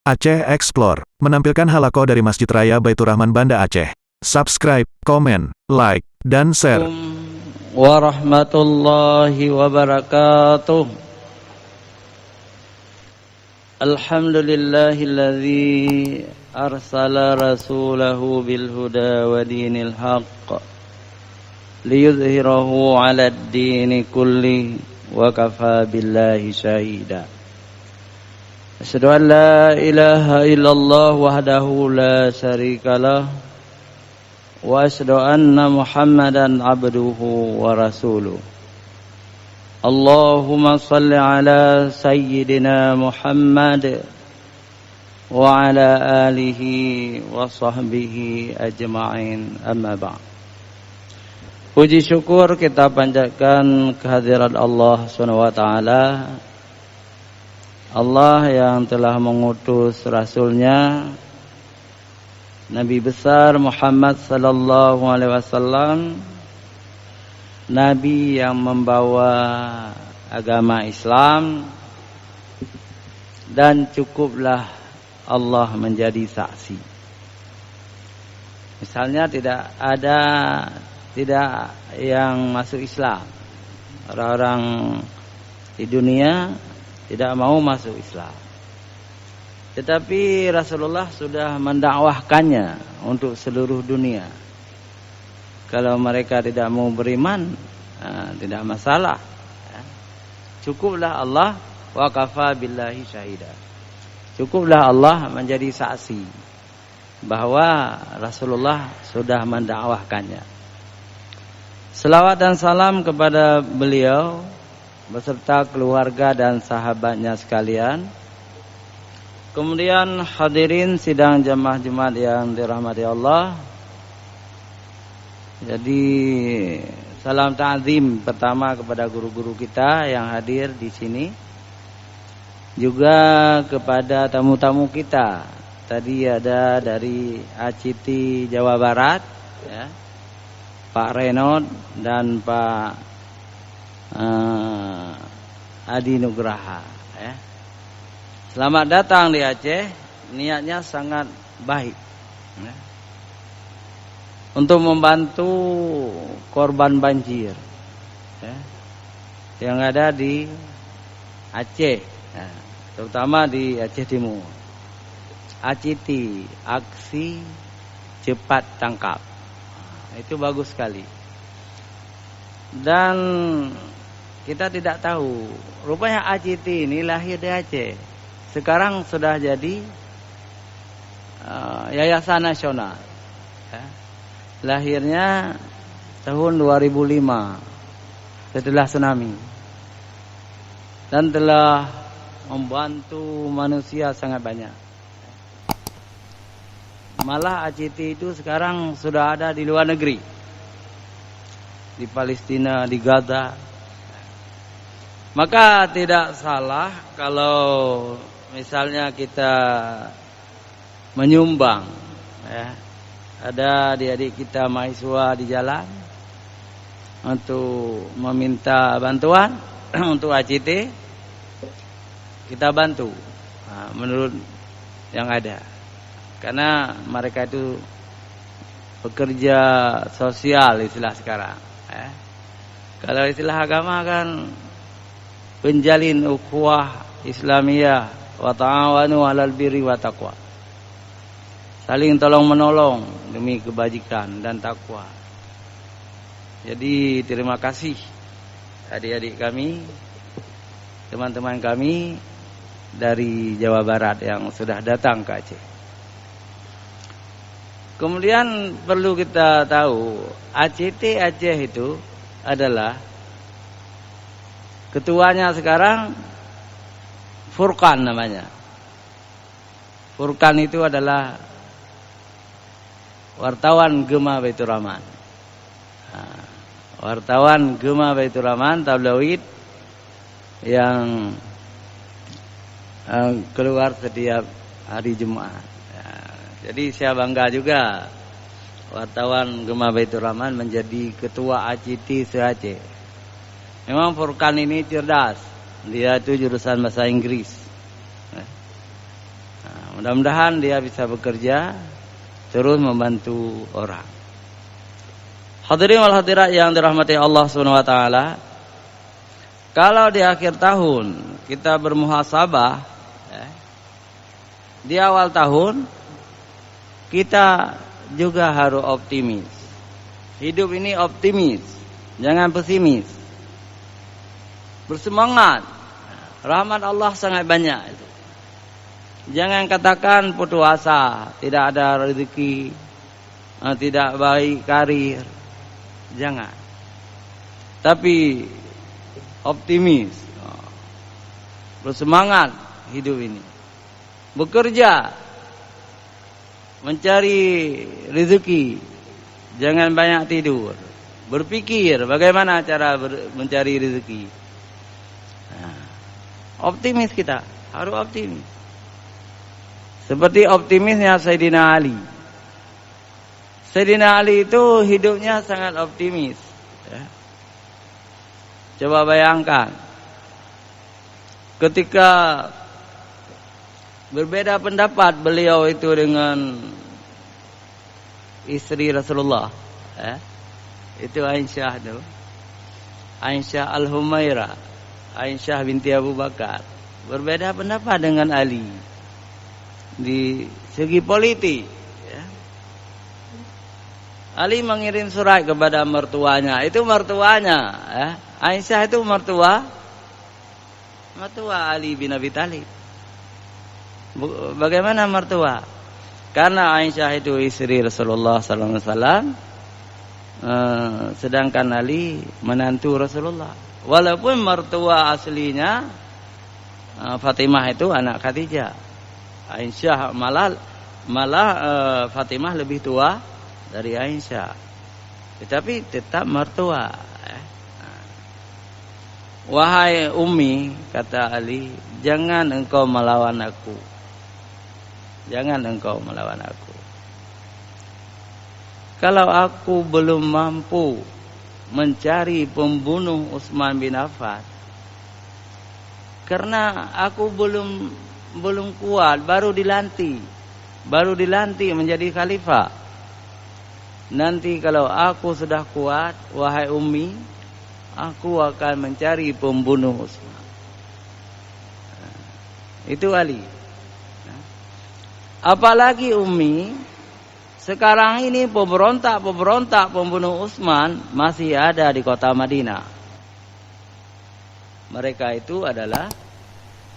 Aceh Explore menampilkan halaqah dari Masjid Raya Baitur Rahman Banda Aceh. Subscribe, komen, like, dan share. Warahmatullahi wabarakatuh. Alhamdulillahilladzi arsala rasulahu bil huda wa dinil haqq liyudhhirahu 'alad dini kulli wa kafa billahi syahida. Asyhadu an la ilaha illallah wahdahu la syarikalah wa asyhadu anna Muhammadan abduhu wa rasuluh. Allahumma salli ala sayyidina Muhammad wa ala alihi wa sahbihi ajma'in, amma ba'd. Puji syukur kita panjatkan kehadirat Allah SWT, Allah yang telah mengutus Rasulnya Nabi besar Muhammad sallallahu alaihi wasallam, Nabi yang membawa agama Islam, dan cukuplah Allah menjadi saksi. Misalnya tidak yang masuk Islam, orang-orang di dunia tidak mau masuk Islam, tetapi Rasulullah sudah mendakwahkannya untuk seluruh dunia. Kalau mereka tidak mau beriman, tidak masalah. Cukuplah Allah wa kafa billahi syahida. Cukuplah Allah menjadi saksi bahwa Rasulullah sudah mendakwahkannya. Selawat dan salam kepada beliau beserta keluarga dan sahabatnya sekalian. Kemudian hadirin sidang jamaah Jumat yang dirahmati Allah. Jadi salam ta'zim pertama kepada guru-guru kita yang hadir di sini, juga kepada tamu-tamu kita. Tadi ada dari ACT Jawa Barat, ya, Pak Renod dan Pak Adi Nugraha, ya. Selamat datang di Aceh. Niatnya sangat baik, ya, untuk membantu korban banjir, ya, yang ada di Aceh, ya, terutama di Aceh Timur. ACT, Aksi Cepat Tangkap, itu bagus sekali. Dan kita tidak tahu, rupanya ACT ini lahir di Aceh, sekarang sudah jadi yayasan nasional, ya. Lahirnya tahun 2005 setelah tsunami, dan telah membantu manusia sangat banyak. Malah ACT itu sekarang sudah ada di luar negeri, di Palestina, di Gaza. Maka tidak salah kalau misalnya kita menyumbang, ya, ada adik-adik kita mahasiswa di jalan untuk meminta bantuan untuk ACT, kita bantu menurut yang ada. Karena mereka itu pekerja sosial istilah sekarang, ya. Kalau istilah agama kan penjalin ukhuwah Islamiyah, wa ta'awanu 'alal birri wa taqwa. Saling tolong menolong demi kebajikan dan takwa. Jadi terima kasih adik-adik kami, teman-teman kami dari Jawa Barat yang sudah datang ke Aceh. Kemudian perlu kita tahu, ACT Aceh itu adalah ketuanya sekarang Furqan namanya. Furqan itu adalah wartawan Gema Baitur Rahman. Wartawan Gema Baitur Rahman, tabloid yang keluar setiap hari Jumat. Jadi saya bangga juga wartawan Gema Baitur Rahman menjadi ketua ACT se-Aceh. Memang Furqan ini cerdas, dia itu jurusan bahasa Inggris. Mudah-mudahan dia bisa bekerja terus membantu orang. Hadirin wal hadirat yang dirahmati Allah Subhanahu wa taala. Kalau di akhir tahun kita bermuhasabah, di awal tahun kita juga harus optimis. Hidup ini optimis, jangan pesimis. Bersemangat. Rahmat Allah sangat banyak itu. Jangan katakan putus asa, tidak ada rezeki, tidak baik karir. Jangan. Tapi optimis. Bersemangat hidup ini. Bekerja. Mencari rezeki. Jangan banyak tidur. Berpikir bagaimana cara mencari rezeki. Optimis kita. Harus optimis. Seperti optimisnya Sayyidina Ali. Sayyidina Ali itu hidupnya sangat optimis. Coba bayangkan. Ketika berbeda pendapat beliau itu dengan istri Rasulullah. Itu Aisyah itu. Aisyah Al-Humairah. Aisyah binti Abu Bakar. Berbeda pendapat dengan Ali. Di segi politik. Ali mengirim surat kepada mertuanya. Itu mertuanya. Aisyah itu mertua Ali bin Abi Thalib. Bagaimana mertua? Karena Aisyah itu istri Rasulullah sallallahu alaihi wasallam, sedangkan Ali menantu Rasulullah. Walaupun mertua aslinya Fatimah itu anak Khadijah. Aisyah malah Fatimah lebih tua dari Aisyah. Tetapi tetap mertua. Wahai Ummi, kata Ali, jangan engkau melawan aku. Jangan engkau melawan aku. Kalau aku belum mampu mencari pembunuh Utsman bin Affan, karena aku belum kuat, baru dilantik menjadi khalifah. Nanti kalau aku sudah kuat, wahai Ummi, aku akan mencari pembunuh Utsman. Itu Ali. Apalagi Ummi, sekarang ini pemberontak pembunuh Utsman masih ada di kota Madinah. Mereka itu adalah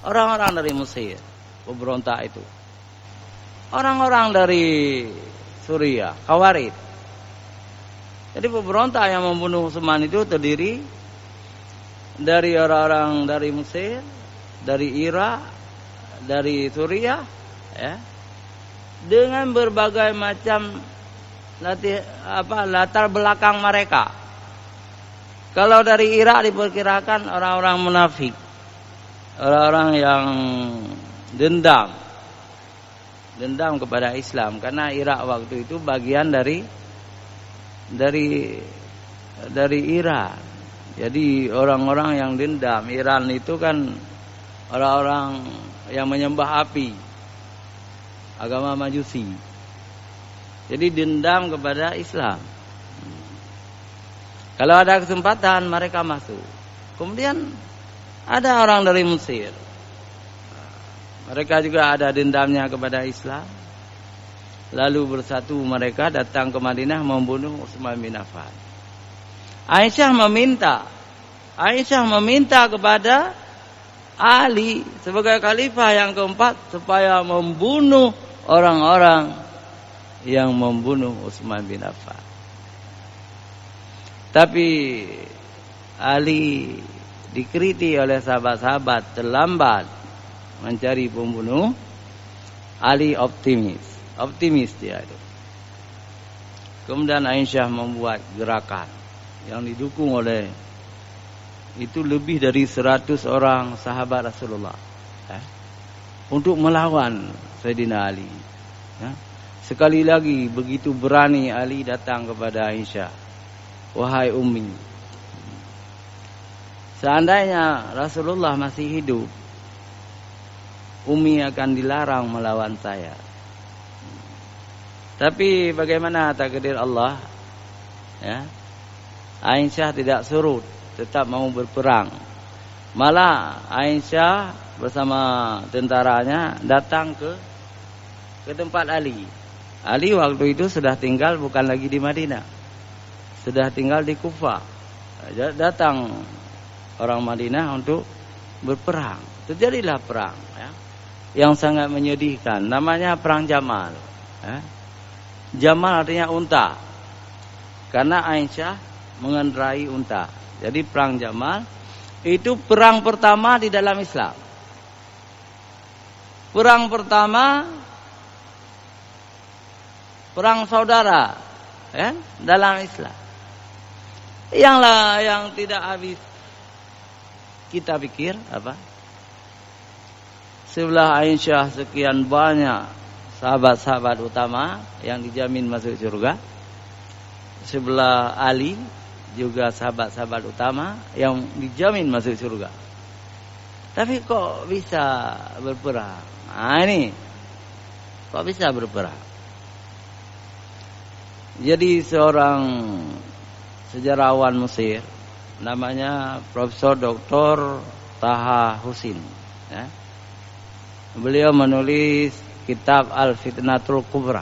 orang-orang dari Mesir, pemberontak itu. Orang-orang dari Suriah, Khawarij. Jadi pemberontak yang membunuh Utsman itu terdiri dari orang-orang dari Mesir, dari Irak, dari Suriah, dengan berbagai macam latar belakang mereka. Kalau dari Irak diperkirakan orang-orang munafik, orang-orang yang dendam kepada Islam, karena Irak waktu itu bagian dari Iran. Jadi orang-orang yang dendam. Iran itu kan orang-orang yang menyembah api, agama Majusi. Jadi dendam kepada Islam. Kalau ada kesempatan mereka masuk. Kemudian ada orang dari Mesir. Mereka juga ada dendamnya kepada Islam. Lalu bersatu mereka datang ke Madinah membunuh Utsman bin Affan. Aisyah meminta kepada Ali sebagai khalifah yang keempat supaya membunuh orang-orang yang membunuh Utsman bin Affan. Tapi Ali dikritik oleh sahabat-sahabat terlambat mencari pembunuh. Ali optimis dia itu. Kemudian Aisyah membuat gerakan yang didukung oleh itu lebih dari 100 orang sahabat Rasulullah untuk melawan Sayyidina Ali. Sekali lagi begitu berani Ali datang kepada Aisyah, wahai Ummi, seandainya Rasulullah masih hidup, Umi akan dilarang melawan saya. Tapi bagaimana takdir Allah? Ya. Aisyah tidak surut, tetap mau berperang. Malah Aisyah bersama tentaranya datang ke tempat Ali. Ali waktu itu sudah tinggal bukan lagi di Madinah, sudah tinggal di Kufah. Datang orang Madinah untuk berperang. Terjadilah perang, ya, yang sangat menyedihkan. Namanya perang Jamal. Ya. Jamal artinya unta, karena Aisyah mengendarai unta. Jadi perang Jamal itu perang pertama di dalam Islam. Perang pertama, perang saudara, ya, dalam Islam. Yang tidak habis kita pikir apa? Sebelah Aisyah sekian banyak sahabat-sahabat utama yang dijamin masuk surga. Sebelah Ali juga sahabat-sahabat utama yang dijamin masuk surga. Tapi kok bisa berperang? Nah ini, kok bisa berperang? Jadi seorang sejarawan Mesir namanya Profesor Dr. Taha Husin, ya. Beliau menulis kitab Al-Fitnatul Kubra.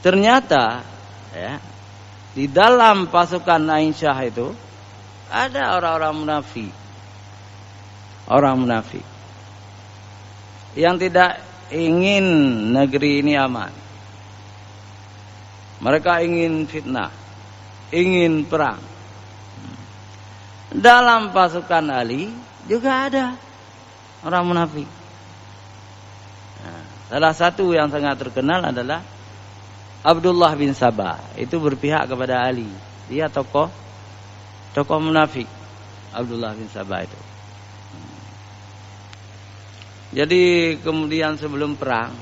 Ternyata, ya, di dalam pasukan Aisyah itu ada orang-orang munafik. Orang munafik yang tidak ingin negeri ini aman. Mereka ingin fitnah, ingin perang. Dalam pasukan Ali juga ada orang munafik. Salah satu yang sangat terkenal adalah Abdullah bin Sabah. Itu berpihak kepada Ali. Dia tokoh munafik, Abdullah bin Sabah itu. Jadi kemudian sebelum perang,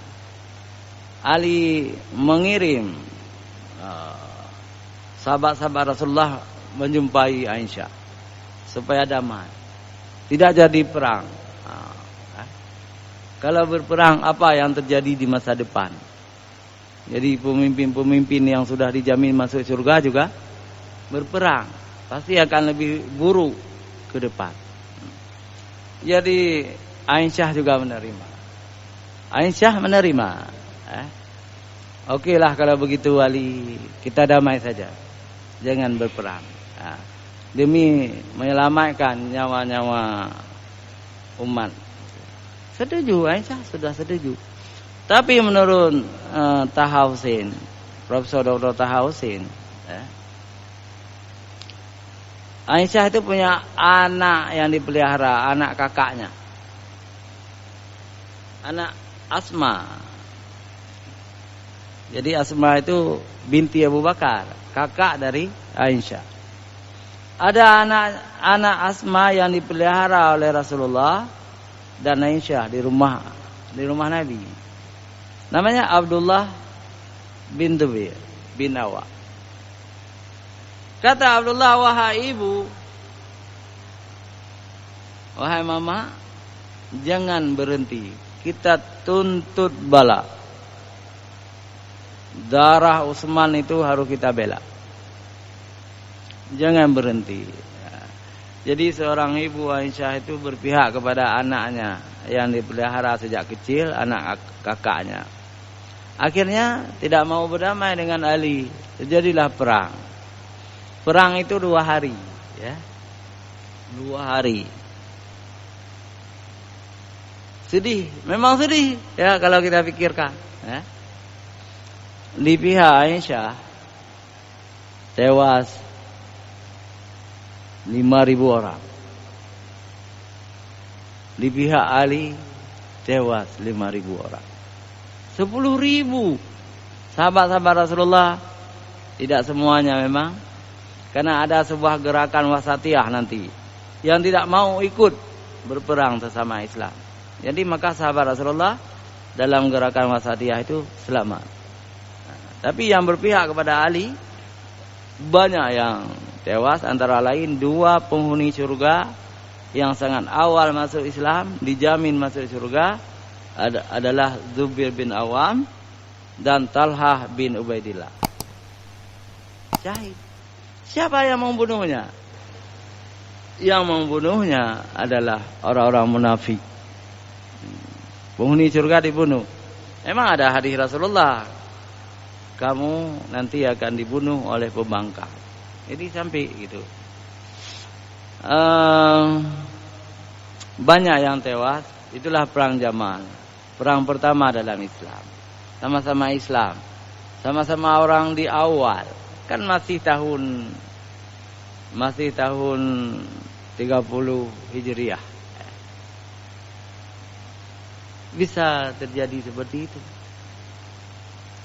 Ali mengirim sahabat-sahabat Rasulullah menjumpai Aisyah supaya damai. Tidak jadi perang. Kalau berperang, apa yang terjadi di masa depan? Jadi pemimpin-pemimpin yang sudah dijamin masuk surga juga berperang, pasti akan lebih buruk ke depan. Jadi Aisyah juga menerima. Aisyah menerima. Oke lah kalau begitu Ali, kita damai saja, jangan berperang. Demi menyelamatkan nyawa-nyawa umat. Setuju, Aisyah sudah setuju. Tapi menurut Taha Husin, Profesor Dr. Taha Husin, Aisyah itu punya anak yang dipelihara, anak kakaknya, anak Asma. Jadi Asma itu binti Abu Bakar, kakak dari Aisyah. Ada anak Asma yang dipelihara oleh Rasulullah dan Aisyah di rumah Nabi. Namanya Abdullah bin Zubair bin Awam. Kata Abdullah, wahai ibu, wahai mama, jangan berhenti. Kita tuntut bala. Darah Utsman itu harus kita bela. Jangan berhenti. Jadi seorang ibu Aisyah itu berpihak kepada anaknya yang dipelihara sejak kecil, anak kakaknya. Akhirnya tidak mau berdamai dengan Ali. Terjadilah perang. Perang itu 2 hari, ya. 2 hari. Sedih, memang sedih, ya kalau kita pikirkan, ya. Di pihak Aisyah tewas 5.000 orang. Di pihak Ali tewas 5.000 orang. 10.000 sahabat-sahabat Rasulullah, tidak semuanya memang, karena ada sebuah gerakan wasatiyah nanti yang tidak mau ikut berperang sesama Islam. Jadi maka sahabat Rasulullah dalam gerakan wasatiyah itu selamat. Tapi yang berpihak kepada Ali banyak yang tewas, antara lain 2 penghuni surga yang sangat awal masuk Islam, dijamin masuk surga adalah Zubair bin Awam dan Talhah bin Ubaidillah. Syahid. Siapa yang membunuhnya? Yang membunuhnya adalah orang-orang munafik. Penghuni surga dibunuh. Emang ada hadis Rasulullah, kamu nanti akan dibunuh oleh pembangkang. Jadi sampai gitu. Banyak yang tewas. Itulah perang Jamal. Perang pertama dalam Islam. Sama-sama Islam. Sama-sama orang di awal. Kan masih tahun 30 Hijriah. Bisa terjadi seperti itu.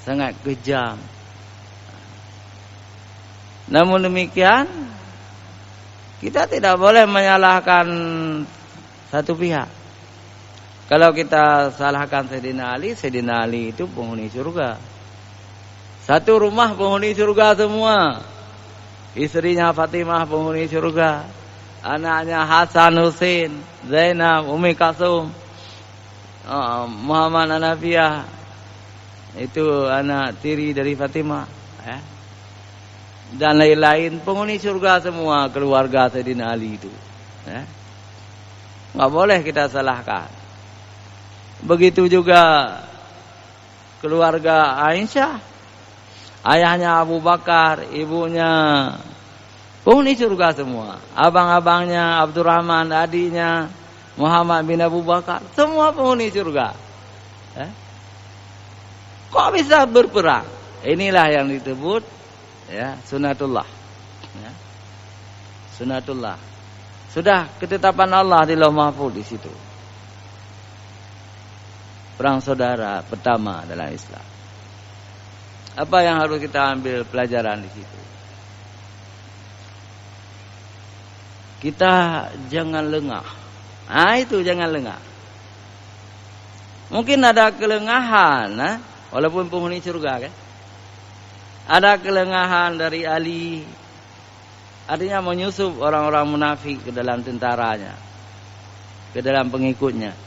Sangat kejam. Namun demikian, kita tidak boleh menyalahkan satu pihak. Kalau kita salahkan Sayyidina Ali itu penghuni surga. Satu rumah penghuni surga semua. Istrinya Fatimah penghuni surga. Anaknya Hasan, Husain, Zainab, Umi Kasum, Muhammad Anafiyah, itu anak tiri dari Fatimah, dan lain-lain penghuni surga semua keluarga Sayyidina Ali itu. Nggak boleh kita salahkan. Begitu juga keluarga Aisyah, ayahnya Abu Bakar, ibunya penghuni surga semua, abang-abangnya Abdurrahman, adiknya Muhammad bin Abu Bakar, semua penghuni surga. Kok bisa berperang? Inilah yang disebut sunatullah. Sunatullah. Sudah ketetapan Allah di Lauh Mahfuz di situ. Perang saudara pertama dalam Islam. Apa yang harus kita ambil pelajaran di situ? Kita jangan lengah. Itu jangan lengah. Mungkin ada kelengahan, walaupun penghuni surga kan. Ada kelengahan dari Ali. Artinya menyusup orang-orang munafik ke dalam tentaranya, ke dalam pengikutnya.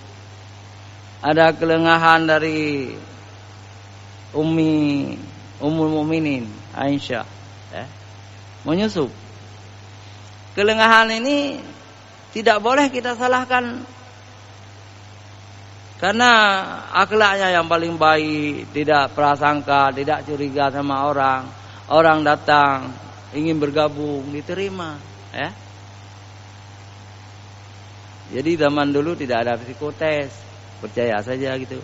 Ada kelengahan dari Ummul Mukminin Aisyah, menyusup. Kelengahan ini tidak boleh kita salahkan, karena akhlaknya yang paling baik, tidak prasangka, tidak curiga sama orang. Orang datang ingin bergabung, diterima. Jadi zaman dulu tidak ada psikotes, percaya saja gitu.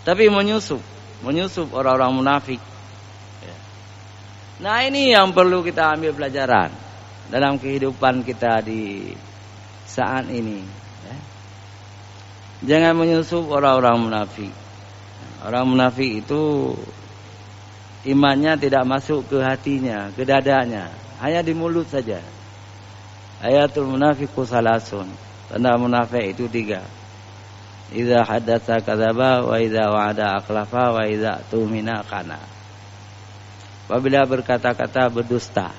Tapi menyusup orang-orang munafik. Nah, ini yang perlu kita ambil pelajaran dalam kehidupan kita di saat ini. Jangan menyusup orang-orang munafik. Orang munafik itu imannya tidak masuk ke hatinya, ke dadanya, hanya di mulut saja. Ayatul munafiqu salasun. Tanda munafik itu 3. Idza haddatsa kadzaba wa idza wa'ada akhlafa wa idza tumina khana. Apabila berkata-kata berdusta,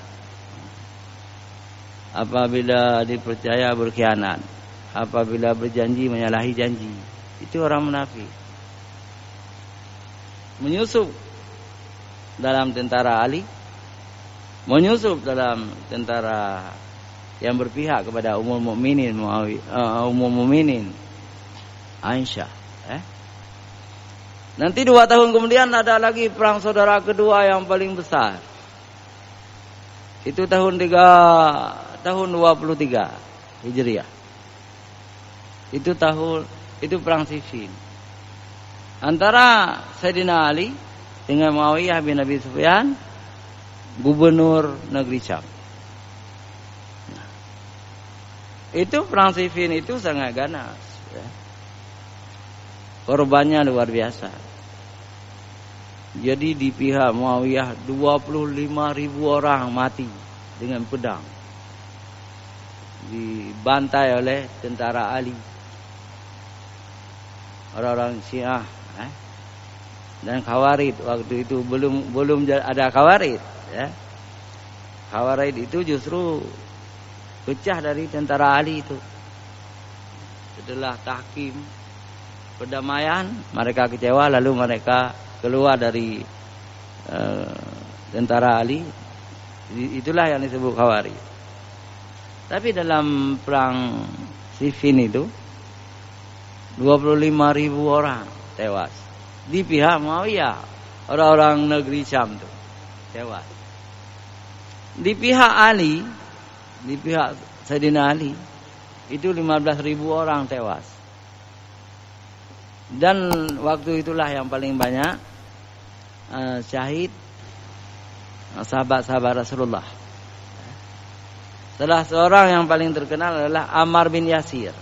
apabila dipercaya berkhianat, apabila berjanji menyalahi janji. Itu orang munafik. Menyusup dalam tentara Ali, menyusup dalam tentara yang berpihak kepada Ummul Mukminin Aisyah. Nanti 2 tahun kemudian ada lagi perang saudara kedua yang paling besar. Itu tahun 23 Hijriah. Itu perang Siffin antara Sayyidina Ali dengan Muawiyah bin Abi Sufyan, gubernur negeri Syam. Itu perang Siffin itu sangat ganas. Korbannya luar biasa. Jadi di pihak Muawiyah 25.000 orang mati dengan pedang, dibantai oleh tentara Ali. Orang-orang Syiah dan Khawarij waktu itu belum ada Khawarij. Khawarij itu justru pecah dari tentara Ali itu. Setelah tahkim perdamaian, mereka kecewa, lalu mereka keluar dari tentara Ali. Itulah yang disebut Khawarij. Tapi dalam perang Siffin itu 25.000 orang tewas di pihak Muawiyah, orang-orang negeri Syam itu tewas. Di pihak Ali, di pihak Sayyidina Ali itu 15.000 orang tewas. Dan waktu itulah yang paling banyak syahid sahabat-sahabat Rasulullah. Salah seorang yang paling terkenal adalah Ammar bin Yasir.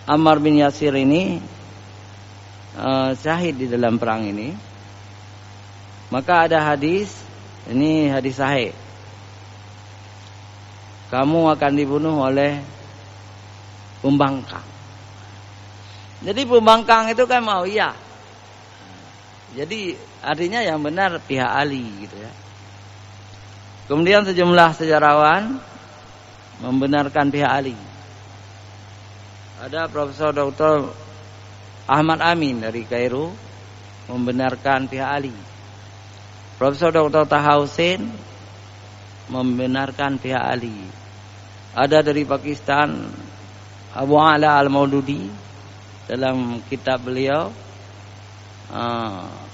Ammar bin Yasir ini syahid di dalam perang ini. Maka ada hadis, ini hadis sahih. Kamu akan dibunuh oleh pembangkang. Jadi pembangkang itu kan Muawiyah. Jadi artinya yang benar pihak Ali gitu ya. Kemudian sejumlah sejarawan membenarkan pihak Ali. Ada Profesor Dr. Ahmad Amin dari Kairo membenarkan pihak Ali. Profesor Dr. Taha Hussein membenarkan pihak Ali. Ada dari Pakistan Abu Ala Al-Maududi dalam kitab beliau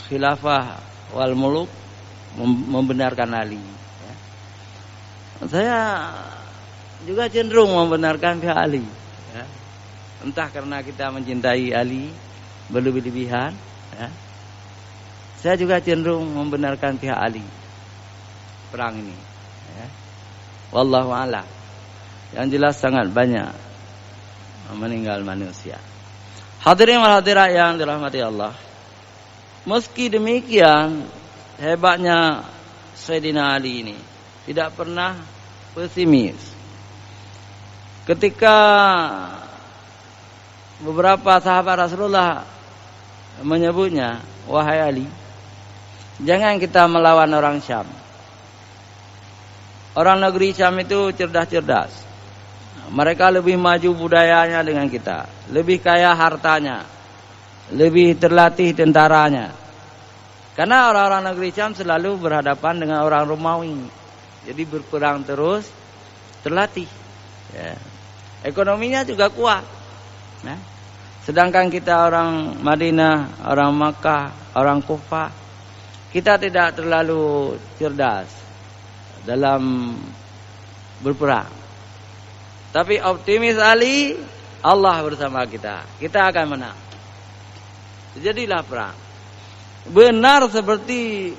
Khilafah wal Muluk membenarkan Ali. Saya juga cenderung membenarkan pihak Ali. Entah karena kita mencintai Ali berlebih-lebihan. Saya juga cenderung membenarkan pihak Ali perang ini. Wallahu a'lam. Yang jelas sangat banyak meninggal manusia. Hadirin wal hadirat yang dirahmati Allah. Meski demikian hebatnya Sayyidina Ali ini tidak pernah pesimis. Ketika beberapa sahabat Rasulullah menyebutnya, wahai Ali, jangan kita melawan orang Syam. Orang negeri Syam itu cerdas-cerdas. Mereka lebih maju budayanya dengan kita, lebih kaya hartanya, lebih terlatih tentaranya. Karena orang-orang negeri Syam selalu berhadapan dengan orang Romawi. Jadi berperang terus, terlatih. Ekonominya juga kuat. Sedangkan kita orang Madinah, orang Makkah, orang Kufah, kita tidak terlalu cerdas dalam berperang. Tapi optimis Ali, Allah bersama kita. Kita akan menang. Jadilah perang. Benar seperti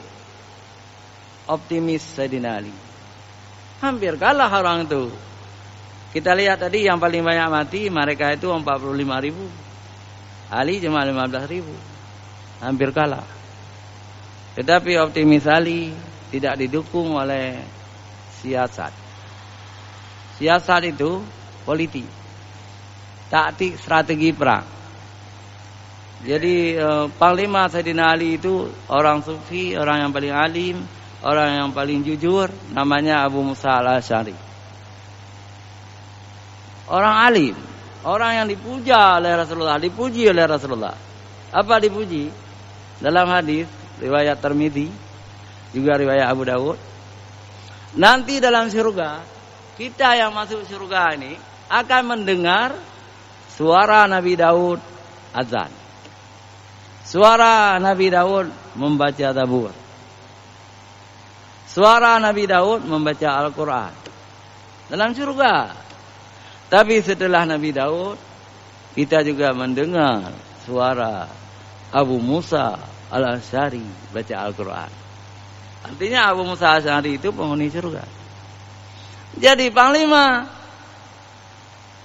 optimis Sayyidina Ali. Hampir kalah orang itu. Kita lihat tadi yang paling banyak mati mereka itu 45.000. Ali cuma 15.000. Hampir kalah. Tetapi optimis Ali tidak didukung oleh siasat. Siasat itu politik. Taktik strategi perang. Jadi Panglima Sayyidina Ali itu orang sufi, orang yang paling alim, orang yang paling jujur, namanya Abu Musa Al-Asy'ari. Orang alim, orang yang dipuja oleh Rasulullah, dipuji oleh Rasulullah. Apa dipuji? Dalam hadis riwayat Tirmidzi, juga riwayat Abu Dawud. Nanti dalam surga, kita yang masuk surga ini akan mendengar suara Nabi Daud azan. Suara Nabi Daud membaca Zabur. Suara Nabi Daud membaca Al-Quran. Dalam surga. Tapi setelah Nabi Daud, kita juga mendengar suara Abu Musa Al-Asy'ari baca Al-Quran. Artinya Abu Musa Al-Asy'ari itu penghuni surga. Jadi Panglima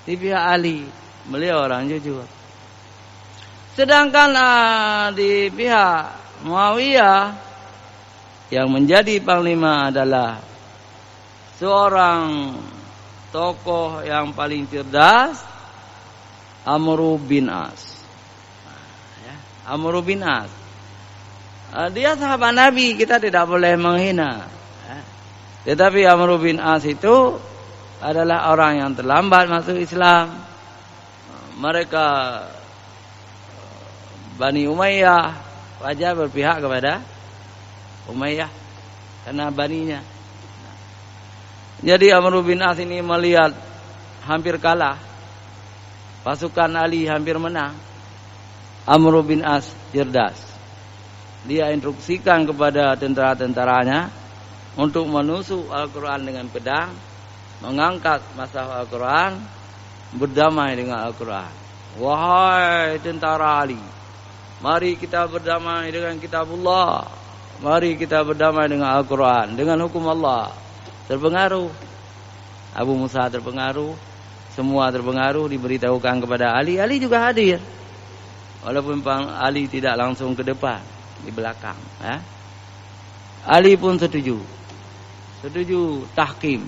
di pihak Ali, beliau orang jujur. Sedangkan di pihak Muawiyah yang menjadi panglima adalah seorang tokoh yang paling cerdas, Amr bin As. Amr bin As. Dia sahabat Nabi, kita tidak boleh menghina. Tetapi Amr bin As itu adalah orang yang terlambat masuk Islam. mereka Bani Umayyah wajah berpihak kepada Umayyah karena baninya. Jadi Amr bin As ini melihat hampir kalah, pasukan Ali hampir menang. Amr bin As cerdas. Dia instruksikan kepada tentara-tentaranya untuk menusuk Al-Quran dengan pedang, mengangkat mashaf Al-Quran, berdamai dengan Al-Quran. Wahai tentara Ali, mari kita berdamai dengan kitabullah. Mari kita berdamai dengan Al-Quran, dengan hukum Allah. Terpengaruh. Abu Musa terpengaruh. Semua terpengaruh, diberitahukan kepada Ali. Ali juga hadir. Walaupun Ali tidak langsung ke depan, di belakang. Ali pun setuju. Setuju tahkim,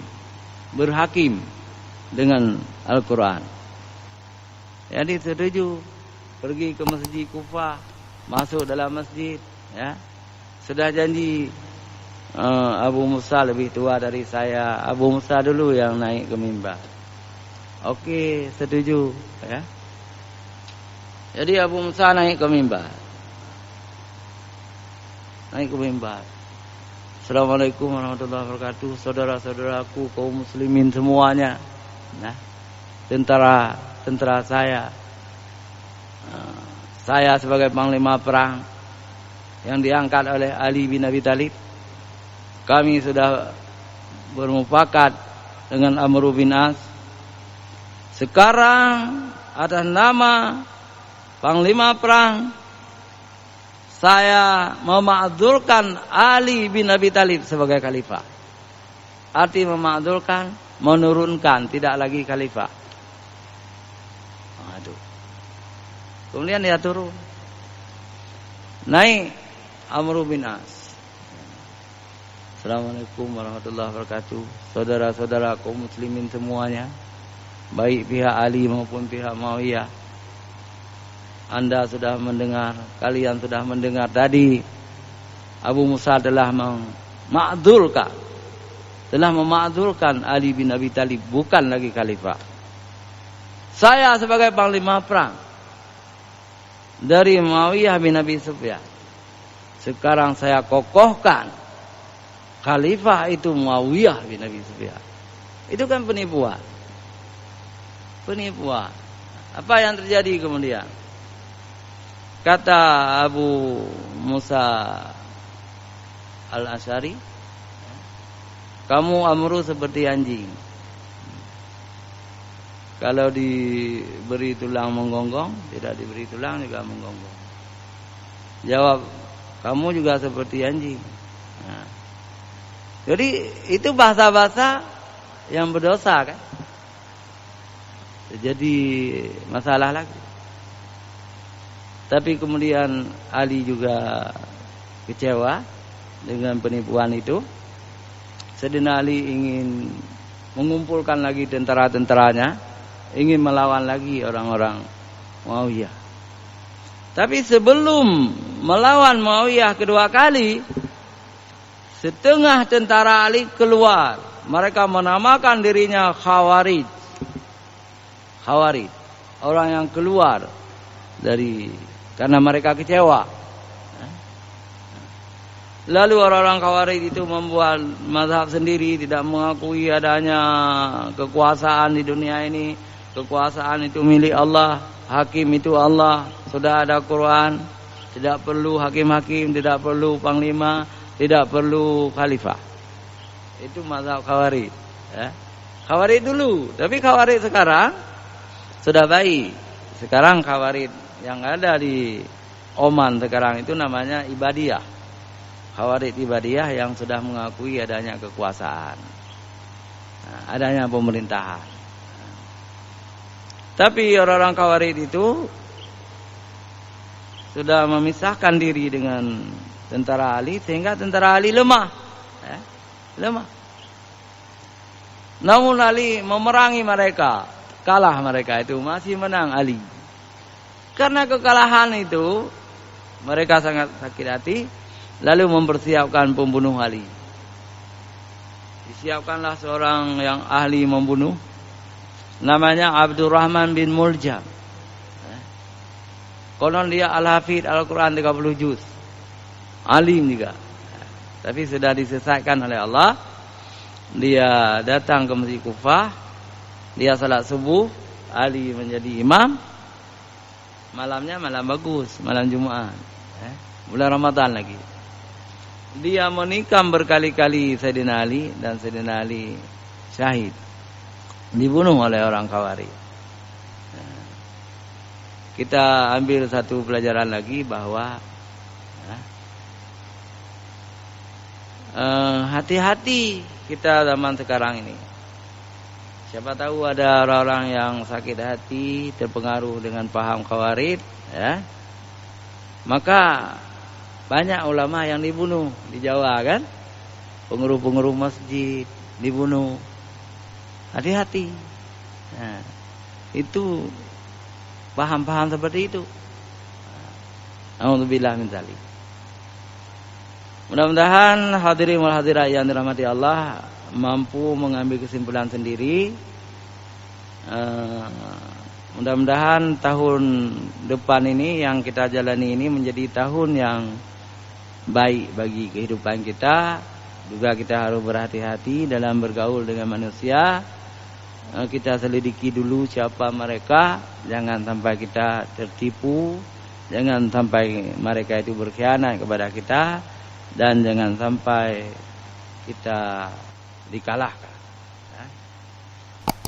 berhakim dengan Al-Quran. Jadi setuju pergi ke masjid Kufah, masuk dalam masjid, ya. Sudah janji Abu Musa lebih tua dari saya, Abu Musa dulu yang naik ke mimbar. Oke, setuju, ya. Jadi Abu Musa naik ke mimbar. Naik ke mimbar. Assalamualaikum warahmatullahi wabarakatuh, saudara-saudaraku kaum muslimin semuanya. Nah, tentara saya sebagai panglima perang yang diangkat oleh Ali bin Abi Thalib. Kami sudah bermufakat dengan Amr bin As. Sekarang atas nama panglima perang saya memakzulkan Ali bin Abi Thalib sebagai khalifah. Arti memakzulkan, menurunkan, tidak lagi khalifah. Aduh. Kemudian dia turun. Naik Amr bin As. Assalamualaikum warahmatullahi wabarakatuh. Saudara-saudara kaum muslimin semuanya, baik pihak Ali maupun pihak Muawiyah. Anda sudah mendengar, kalian sudah mendengar tadi Abu Musa telah memakzulkan Ali bin Abi Thalib bukan lagi khalifah. Saya sebagai panglima perang dari Muawiyah bin Abi Sufyan, sekarang saya kokohkan khalifah itu Muawiyah bin Abi Sufyan. Itu kan penipuan. Penipuan. Apa yang terjadi kemudian? Kata Abu Musa Al-Asy'ari, kamu Amru seperti anjing. Kalau diberi tulang menggonggong, tidak diberi tulang juga menggonggong. Jawab, kamu juga seperti anjing. Nah, jadi itu bahasa-bahasa yang berdosa kan. Jadi masalah lagi. Tapi kemudian Ali juga kecewa dengan penipuan itu. Sayyidina Ali ingin mengumpulkan lagi tentara-tentaranya, ingin melawan lagi orang-orang Muawiyah. Tapi sebelum melawan Muawiyah kedua kali, setengah tentara Ali keluar. Mereka menamakan dirinya Khawarij. Khawarij, orang yang keluar karena mereka kecewa. Lalu orang-orang Khawarij itu membuat mazhab sendiri, tidak mengakui adanya kekuasaan di dunia ini. Kekuasaan itu milik Allah, hakim itu Allah. Sudah ada Quran, tidak perlu hakim-hakim, tidak perlu panglima, tidak perlu khalifah. Itu mazhab Khawarij. Khawarij dulu, tapi Khawarij sekarang sudah baik. Sekarang Khawarij yang ada di Oman sekarang itu namanya Ibadiyah. Khawarij Ibadiyah yang sudah mengakui adanya kekuasaan, adanya pemerintahan. Tapi orang-orang Khawarij itu sudah memisahkan diri dengan tentara Ali sehingga tentara Ali lemah. Lemah. Namun Ali memerangi mereka, kalah mereka itu, masih menang Ali. Karena kekalahan itu mereka sangat sakit hati, lalu mempersiapkan pembunuh Ali. Disiapkanlah seorang yang ahli membunuh, namanya Abdurrahman bin Muljam. Konon dia al-hafid Al-Quran 30 juz. Alim juga. Tapi sudah disesatkan oleh Allah. Dia datang ke Masjid Kufah. Dia salat subuh. Ali menjadi imam. Malamnya malam bagus. Malam Jumat. Bulan Ramadan lagi. Dia menikam berkali-kali Sayyidina Ali. Dan Sayyidina Ali syahid. Dibunuh oleh orang Khawarij. Kita ambil satu pelajaran lagi bahwa hati-hati kita zaman sekarang ini. Siapa tahu ada orang-orang yang sakit hati, terpengaruh dengan paham Khawarij, ya. Maka banyak ulama yang dibunuh di Jawa kan? Pengurus-pengurus masjid dibunuh. Hati-hati. Nah, itu paham-paham seperti itu. Alhamdulillah min dzalik. Mudah-mudahan hadirin wal hadirat yang dirahmati Allah mampu mengambil kesimpulan sendiri. Mudah-mudahan tahun depan ini yang kita jalani ini menjadi tahun yang baik bagi kehidupan kita. Juga kita harus berhati-hati dalam bergaul dengan manusia. Kita selidiki dulu siapa mereka, jangan sampai kita tertipu, jangan sampai mereka itu berkhianat kepada kita, dan jangan sampai kita dikalahkan.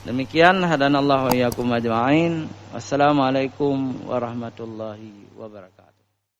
Demikian hadanallahu wa iyyakum ajma'in. Wassalamualaikum warahmatullahi wabarakatuh.